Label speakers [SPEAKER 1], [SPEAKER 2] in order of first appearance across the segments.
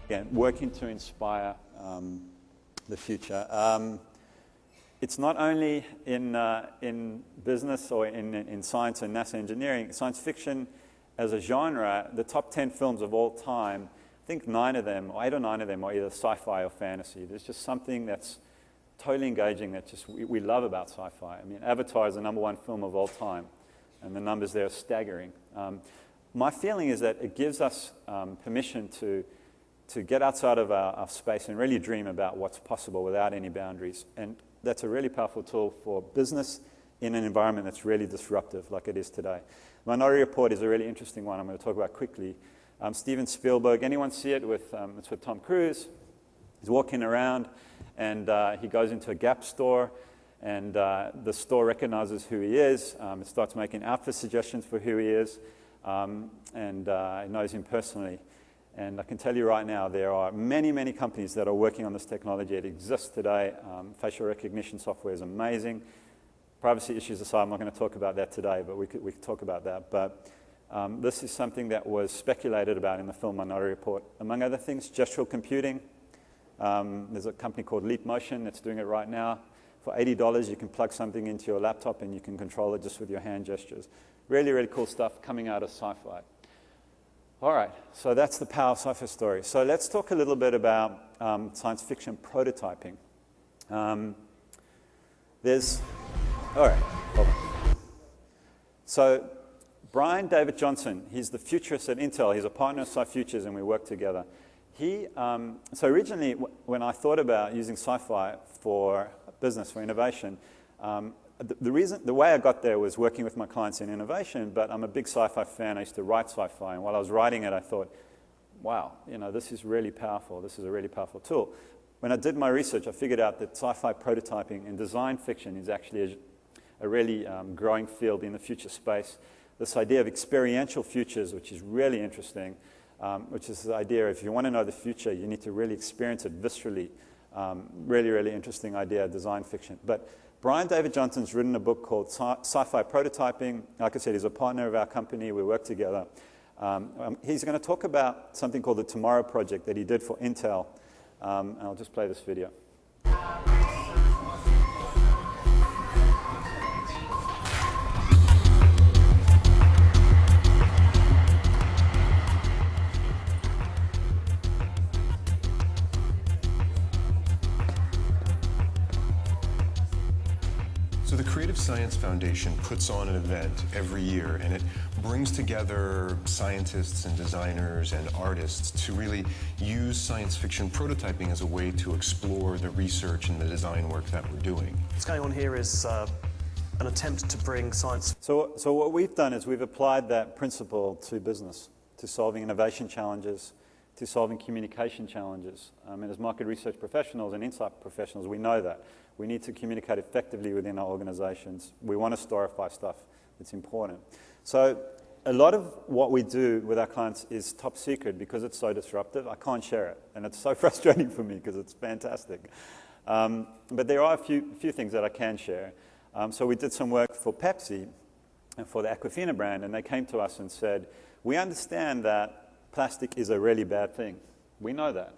[SPEAKER 1] again, working to inspire the future. It's not only in business or in science and NASA engineering. Science fiction as a genre, the top 10 films of all time, I think 9 of them, or 8 or 9 of them, are either sci-fi or fantasy. There's just something that's totally engaging that just we love about sci-fi. I mean, Avatar is the #1 film of all time, and the numbers there are staggering. My feeling is that it gives us permission to get outside of our space and really dream about what's possible without any boundaries. And that's a really powerful tool for business in an environment that's really disruptive like it is today. Minority Report is a really interesting one I'm going to talk about quickly. Steven Spielberg, anyone see it? It's with Tom Cruise. He's walking around and he goes into a Gap store, and the store recognizes who he is. It starts making outfit suggestions for who he is, and it knows him personally. And I can tell you right now, there are many, many companies that are working on this technology. It exists today. Facial recognition software is amazing. Privacy issues aside, I'm not going to talk about that today, but we could talk about that. But this is something that was speculated about in the film Minority Report. Among other things, gestural computing. There's a company called Leap Motion that's doing it right now. For $80, you can plug something into your laptop and you can control it just with your hand gestures. Really, really cool stuff coming out of sci-fi. All right, so that's the power of sci-fi story. So let's talk a little bit about science fiction prototyping. All right, hold on. So Brian David Johnson, he's the futurist at Intel. He's a partner of Sci-Futures, and we work together. So originally, when I thought about using sci-fi for business, for innovation, the way I got there was working with my clients in innovation, but I'm a big sci-fi fan. I used to write sci-fi, and while I was writing it, I thought, wow, this is really powerful. This is a really powerful tool. When I did my research, I figured out that sci-fi prototyping and design fiction is actually a really growing field in the future space. This idea of experiential futures, which is really interesting, which is the idea if you want to know the future, you need to really experience it viscerally. Really, really interesting idea, design fiction. But Brian David Johnson's written a book called Sci-Fi Prototyping. Like I said, he's a partner of our company. We work together. He's going to talk about something called the Tomorrow Project that he did for Intel. And I'll just play this video.
[SPEAKER 2] So the Creative Science Foundation puts on an event every year, and it brings together scientists and designers and artists to really use science fiction prototyping as a way to explore the research and the design work that we're doing.
[SPEAKER 3] What's going on here is an attempt to bring science.
[SPEAKER 1] So what we've done is we've applied that principle to business, to solving innovation challenges, to solving communication challenges. And as market research professionals and insight professionals, we know that. We need to communicate effectively within our organizations. We want to storify stuff. It's important. So a lot of what we do with our clients is top secret because it's so disruptive. I can't share it. And it's so frustrating for me because it's fantastic. But there are a few things that I can share. So we did some work for Pepsi and for the Aquafina brand, and they came to us and said, we understand that plastic is a really bad thing. We know that.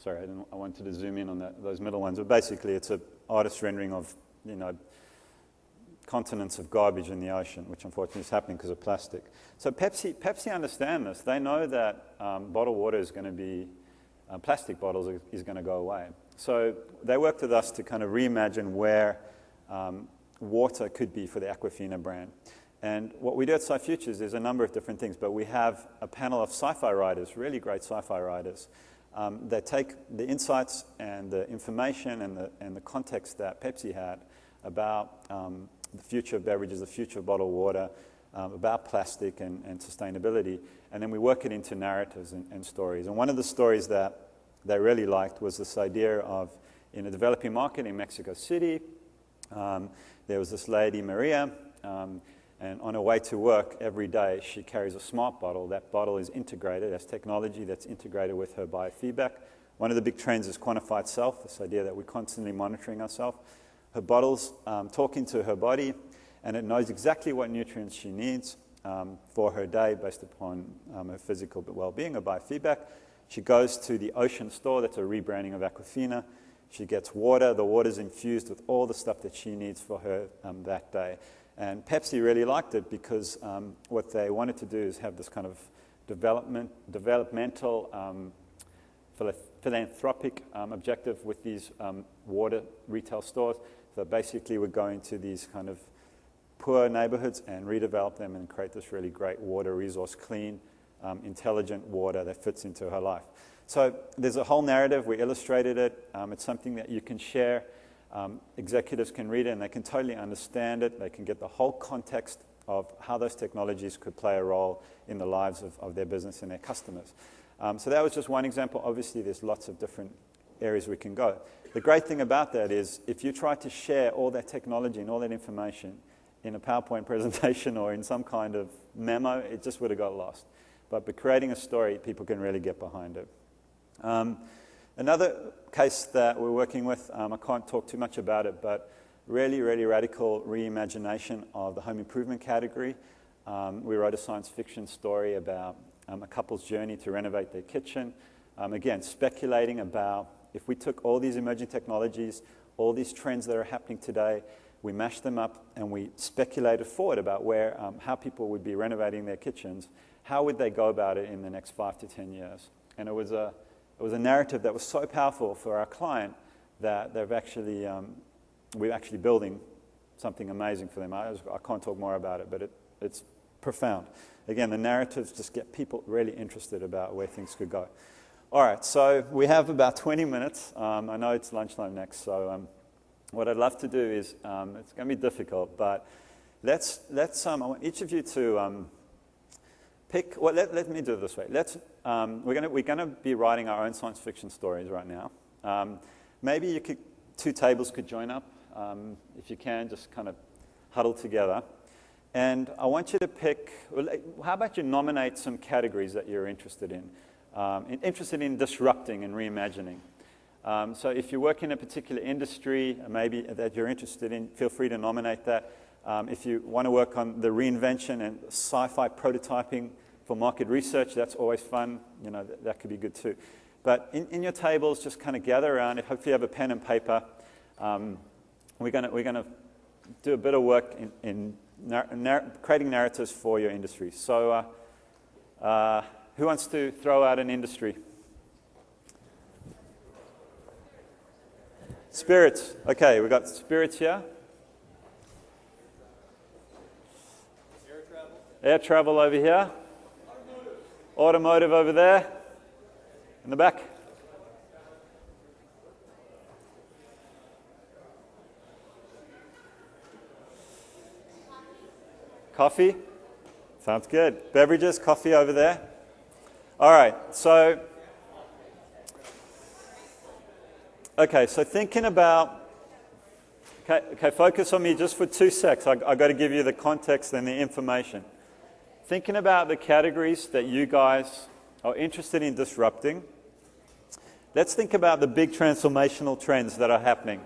[SPEAKER 1] Sorry, I wanted to zoom in on those middle ones, but basically it's an artist's rendering of, continents of garbage in the ocean, which unfortunately is happening because of plastic. So Pepsi understand this. They know that bottled water is going to be, plastic bottles is going to go away. So they worked with us to kind of reimagine where water could be for the Aquafina brand. And what we do at Sci-Futures is a number of different things, but we have a panel of sci-fi writers, really great sci-fi writers. They take the insights and the information and the context that Pepsi had about the future of beverages, the future of bottled water, about plastic and sustainability, and then we work it into narratives and stories. And one of the stories that they really liked was this idea of, in a developing market in Mexico City, there was this lady, Maria, and on her way to work every day, she carries a smart bottle. That bottle is integrated as technology that's integrated with her biofeedback. One of the big trends is quantified self, this idea that we're constantly monitoring ourselves. Her bottle's talking to her body, and it knows exactly what nutrients she needs. for her day based upon her physical well-being or biofeedback. She goes to the Ocean store, that's a rebranding of Aquafina. She gets water. The water's infused with all the stuff that she needs for her that day. And Pepsi really liked it because what they wanted to do is have this kind of developmental, philanthropic objective with these water retail stores. So basically we're going to these kind of poor neighborhoods and redevelop them and create this really great water resource, clean, intelligent water that fits into her life. So there's a whole narrative. We illustrated it. It's something that you can share. Executives can read it and they can totally understand it. They can get the whole context of how those technologies could play a role in the lives of their business and their customers. So that was just one example. Obviously, there's lots of different areas we can go. The great thing about that is if you try to share all that technology and all that information in a PowerPoint presentation or in some kind of memo, it just would have got lost. But by creating a story, people can really get behind it. Another case that we're working with, I can't talk too much about it, but really, really radical reimagination of the home improvement category. We wrote a science fiction story about a couple's journey to renovate their kitchen. Again, speculating about if we took all these emerging technologies, all these trends that are happening today, we mashed them up and we speculated forward about where, how people would be renovating their kitchens. How would they go about it in the next 5 to 10 years? And it was a narrative that was so powerful for our client that we're actually building something amazing for them. I can't talk more about it, but it's profound. Again, the narratives just get people really interested about where things could go. All right, so we have about 20 minutes. I know it's lunchtime next, so what I'd love to do is, it's going to be difficult, but let's I want each of you to pick. Well, let me do it this way. We're going to be writing our own science fiction stories right now. Maybe two tables could join up, if you can, just kind of huddle together. And I want you to pick. How about you nominate some categories that you're interested in? Interested in disrupting and reimagining. So if you work in a particular industry, maybe that you're interested in, feel free to nominate that. If you want to work on the reinvention and sci-fi prototyping for market research, that's always fun. You know, that could be good too. But in your tables, just kind of gather around it. Hopefully you have a pen and paper. We're going to do a bit of work in creating narratives for your industry. So who wants to throw out an industry? Spirits. Okay, we've got spirits here. Air travel over here. Automotive over there. In the back. Coffee. Sounds good. Beverages, coffee over there. All right, so thinking about, okay, focus on me just for 2 secs. I've got to give you the context and the information. Thinking about the categories that you guys are interested in disrupting, let's think about the big transformational trends that are happening.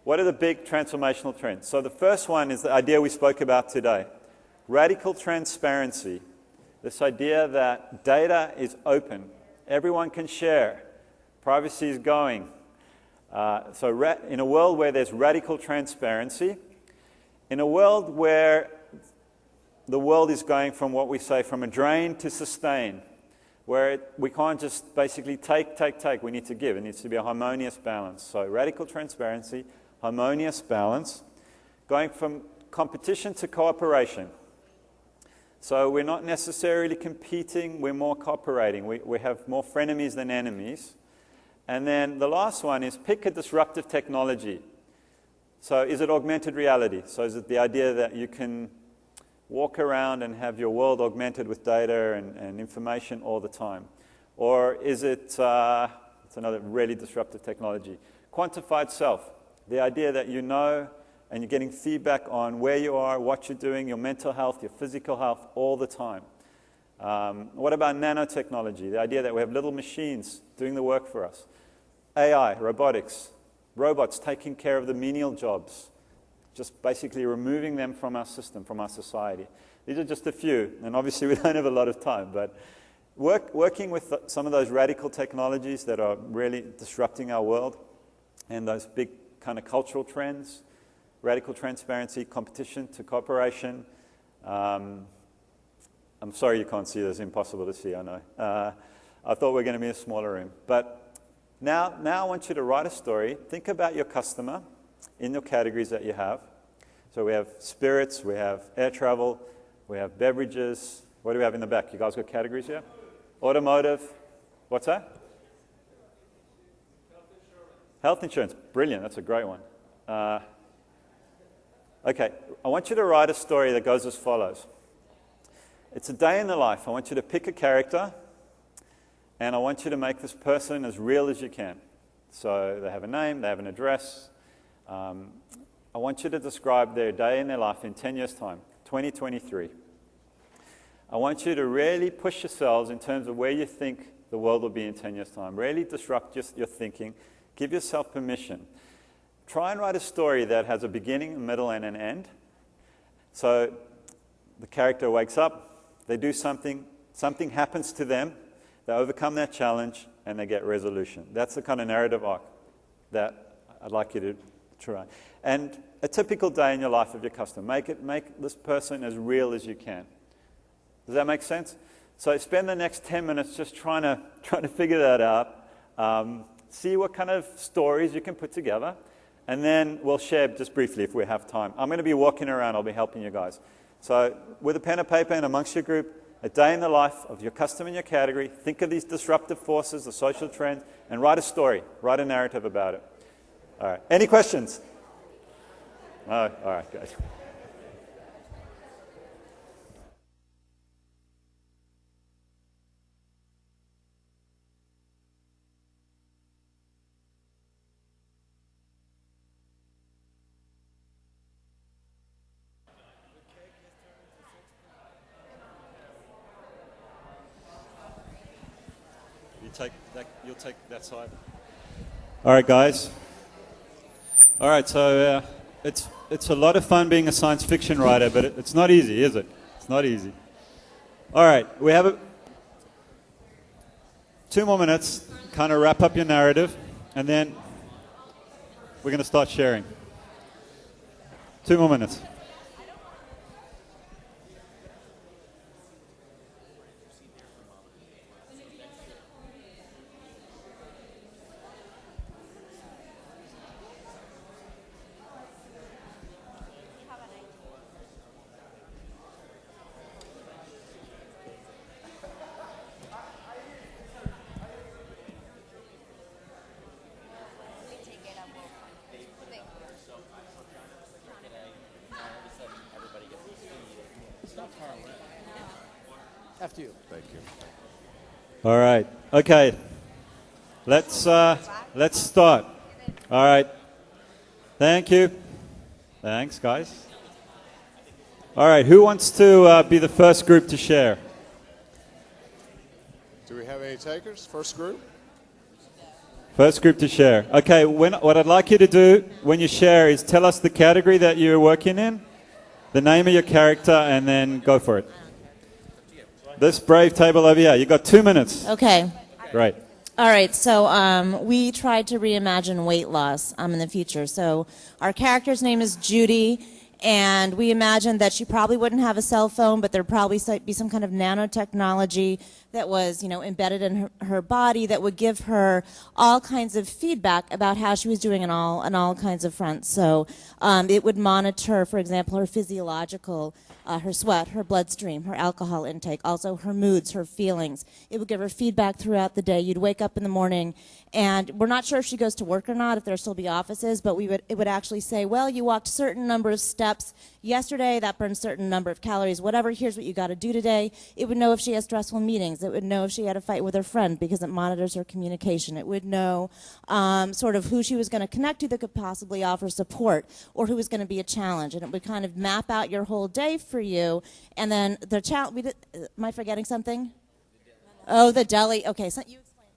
[SPEAKER 1] What are the big transformational trends? So the first one is the idea we spoke about today, radical transparency. This idea that data is open, everyone can share, privacy is going. In a world where there's radical transparency, in a world where the world is going from what we say, from a drain to sustain, where we can't just basically take, we need to give. It needs to be a harmonious balance. So radical transparency, harmonious balance, going from competition to cooperation. So we're not necessarily competing, we're more cooperating. We have more frenemies than enemies. And then the last one is pick a disruptive technology. So is it augmented reality? So is it the idea that you can walk around and have your world augmented with data and information all the time? Or is it, it's another really disruptive technology, quantified self, the idea that you know and you're getting feedback on where you are, what you're doing, your mental health, your physical health all the time. What about nanotechnology, the idea that we have little machines doing the work for us? AI, robotics, robots taking care of the menial jobs, just basically removing them from our system, from our society. These are just a few, and obviously we don't have a lot of time, but working with some of those radical technologies that are really disrupting our world and those big kind of cultural trends, radical transparency, competition to cooperation. I'm sorry you can't see this, impossible to see, I know. I thought we were going to be in a smaller room. But now I want you to write a story. Think about your customer in your categories that you have. So we have spirits, we have air travel, we have beverages. What do we have in the back? You guys got categories here? Automotive. What's that? Health insurance. Brilliant. That's a great one. Okay. I want you to write a story that goes as follows. It's a day in the life. I want you to pick a character, and I want you to make this person as real as you can. So they have a name, they have an address. I want you to describe their day in their life in 10 years' time, 2023. I want you to really push yourselves in terms of where you think the world will be in 10 years' time. Really disrupt your thinking. Give yourself permission. Try and write a story that has a beginning, a middle, and an end. So the character wakes up, they do something happens to them, they overcome that challenge, and they get resolution. That's the kind of narrative arc that I'd like you to try. And a typical day in your life of your customer. Make this person as real as you can. Does that make sense? So spend the next 10 minutes just trying to figure that out. See what kind of stories you can put together. And then we'll share just briefly if we have time. I'm going to be walking around. I'll be helping you guys. So with a pen and paper and amongst your group, a day in the life of your customer in your category. Think of these disruptive forces, the social trends, and write a story. Write a narrative about it. All right. Any questions? Oh, all right, guys. You'll take that side. All right, guys. All right, so it's a lot of fun being a science fiction writer, but it's not easy, is it? It's not easy. All right, we have 2 more minutes, kind of wrap up your narrative, and then we're going to start sharing. 2 more minutes.
[SPEAKER 4] After you.
[SPEAKER 2] Thank you.
[SPEAKER 1] All right. Okay. Let's start. All right. Thank you. Thanks, guys. All right. Who wants to be the first group to share?
[SPEAKER 4] Do we have any takers? First group?
[SPEAKER 1] First group to share. Okay. What I'd like you to do when you share is tell us the category that you're working in, the name of your character, and then go for it. This brave table over here. You got 2 minutes.
[SPEAKER 5] Okay.
[SPEAKER 1] Great.
[SPEAKER 5] All right. So we tried to reimagine weight loss in the future. So our character's name is Judy, and we imagined that she probably wouldn't have a cell phone, but there'd probably be some kind of nanotechnology that was, embedded in her body that would give her all kinds of feedback about how she was doing on all kinds of fronts. So it would monitor, for example, her physiological, her sweat, her bloodstream, her alcohol intake, also her moods, her feelings. It would give her feedback throughout the day. You'd wake up in the morning, and we're not sure if she goes to work or not, if there'll still be offices, but it would actually say, well, you walked a certain number of steps yesterday, that burned a certain number of calories, whatever, here's what you got to do today. It would know if she has stressful meetings. It would know if she had a fight with her friend because it monitors her communication. It would know sort of who she was going to connect to that could possibly offer support or who was going to be a challenge. And it would kind of map out your whole day for you. And then the challenge, am I forgetting something? Oh, the deli. Okay, so you explain.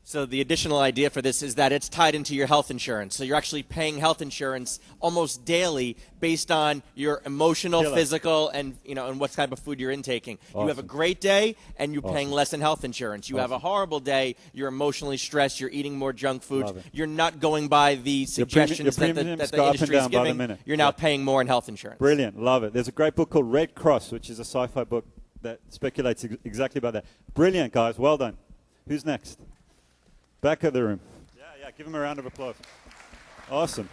[SPEAKER 6] So the additional idea for this is that it's tied into your health insurance. So you're actually paying health insurance almost daily based on your emotional, physical, and and what type of food you're intaking. Awesome. You have a great day, and you're paying less in health insurance. You have a horrible day, you're emotionally stressed, you're eating more junk food, you're not going by the suggestions that the industry is giving. You're now paying more in health insurance.
[SPEAKER 1] Brilliant, love it. There's a great book called Red Cross, which is a sci-fi book that speculates exactly about that. Brilliant, guys. Well done. Who's next? Back of the room. Yeah, give him a round of applause. Awesome.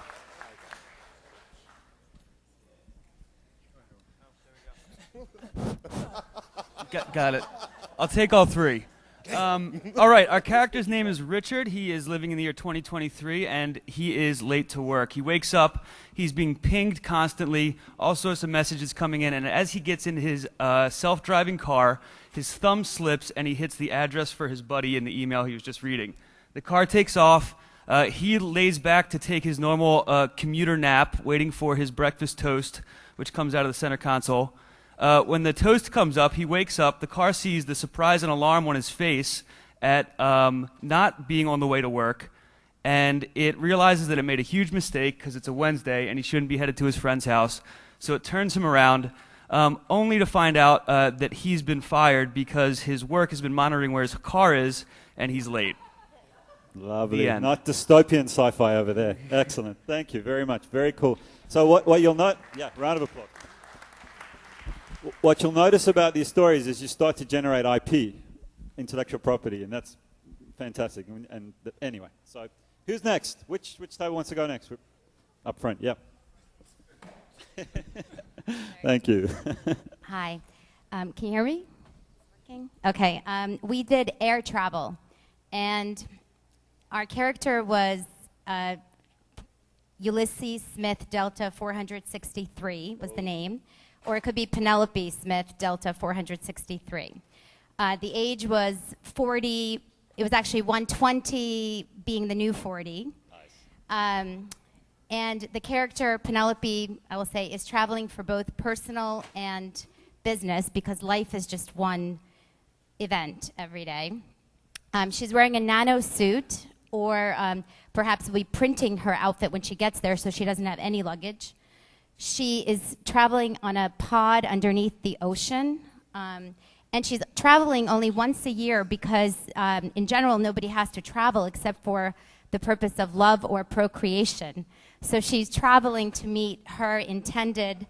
[SPEAKER 7] Got it. I'll take all three. All right, our character's name is Richard. He is living in the year 2023, and he is late to work. He wakes up, he's being pinged constantly, all sorts of messages coming in, and as he gets in his self-driving car, his thumb slips and he hits the address for his buddy in the email he was just reading. The car takes off. He lays back to take his normal commuter nap, waiting for his breakfast toast, which comes out of the center console. When the toast comes up, he wakes up. The car sees the surprise and alarm on his face at not being on the way to work, and it realizes that it made a huge mistake because it's a Wednesday and he shouldn't be headed to his friend's house. So it turns him around, only to find out that he's been fired because his work has been monitoring where his car is and he's late.
[SPEAKER 1] Lovely. Not dystopian sci-fi over there. Excellent. Thank you very much. Very cool. So what you'll note, round of applause. What you'll notice about these stories is you start to generate IP, intellectual property, and that's fantastic. And anyway, so who's next? Which table wants to go next? Up front, yeah. Thank you.
[SPEAKER 8] Hi. Can you hear me? Working? Okay. We did air travel, and our character was Ulysses Smith Delta 463 was the name, or it could be Penelope Smith Delta 463. The age was 40. It was actually 120 being the new 40. Nice. And the character Penelope, I will say, is traveling for both personal and business because life is just one event every day. She's wearing a nano suit, or perhaps will be printing her outfit when she gets there so she doesn't have any luggage. She is traveling on a pod underneath the ocean, and she's traveling only once a year because, in general, nobody has to travel except for the purpose of love or procreation. So she's traveling to meet her intended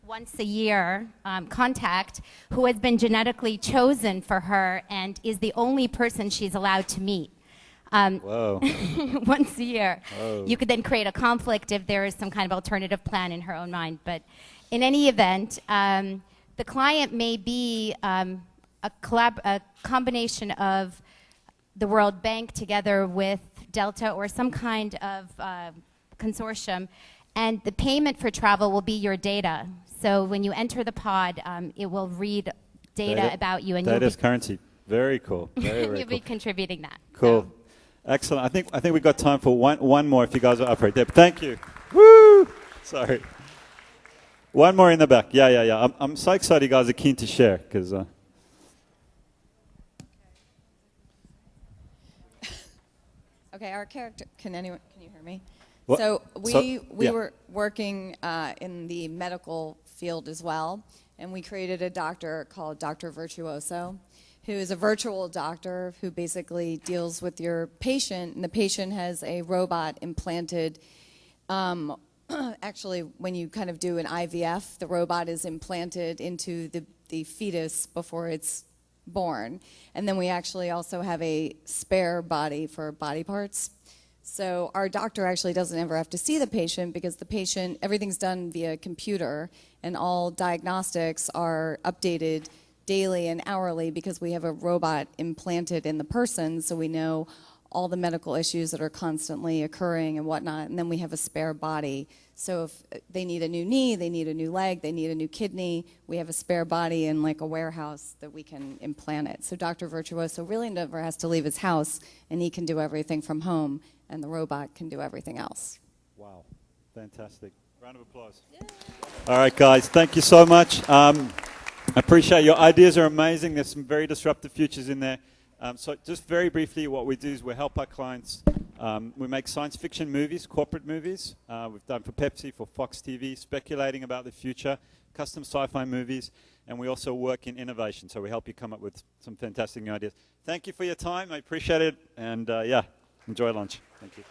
[SPEAKER 8] once a year contact who has been genetically chosen for her and is the only person she's allowed to meet.
[SPEAKER 1] Whoa.
[SPEAKER 8] Once a year.
[SPEAKER 1] Whoa.
[SPEAKER 8] You could then create a conflict if there is some kind of alternative plan in her own mind. But in any event, the client may be a combination of the World Bank together with Delta or some kind of consortium, and the payment for travel will be your data. So when you enter the pod, it will read data about you, and
[SPEAKER 1] data is currency. Very cool. Very, very
[SPEAKER 8] you'll be contributing that.
[SPEAKER 1] Cool. So. Excellent. I think we've got time for one more if you guys are up right there. Thank you. Woo! Sorry. One more in the back. Yeah. I'm so excited you guys are keen to share because.
[SPEAKER 9] Okay, our character. Can you hear me?
[SPEAKER 1] What?
[SPEAKER 9] So we were working in the medical field as well, and we created a doctor called Dr. Virtuoso, who is a virtual doctor who basically deals with your patient, and the patient has a robot implanted. Actually, when you kind of do an IVF, the robot is implanted into the fetus before it's born. And then we actually also have a spare body for body parts. So our doctor actually doesn't ever have to see the patient because the patient, everything's done via computer, and all diagnostics are updated daily and hourly because we have a robot implanted in the person, so we know all the medical issues that are constantly occurring and whatnot, and then we have a spare body. So if they need a new knee, they need a new leg, they need a new kidney, we have a spare body in like a warehouse that we can implant it. So Dr. Virtuoso really never has to leave his house, and he can do everything from home, and the robot can do everything else.
[SPEAKER 1] Wow, fantastic. Round of applause. Yay. All right, guys, thank you so much. I appreciate your ideas are amazing. There's some very disruptive futures in there. So just very briefly, what we do is we help our clients. We make science fiction movies, corporate movies. We've done for Pepsi, for Fox TV, speculating about the future, custom sci-fi movies, and we also work in innovation. So we help you come up with some fantastic new ideas. Thank you for your time. I appreciate it. And yeah, enjoy lunch. Thank you.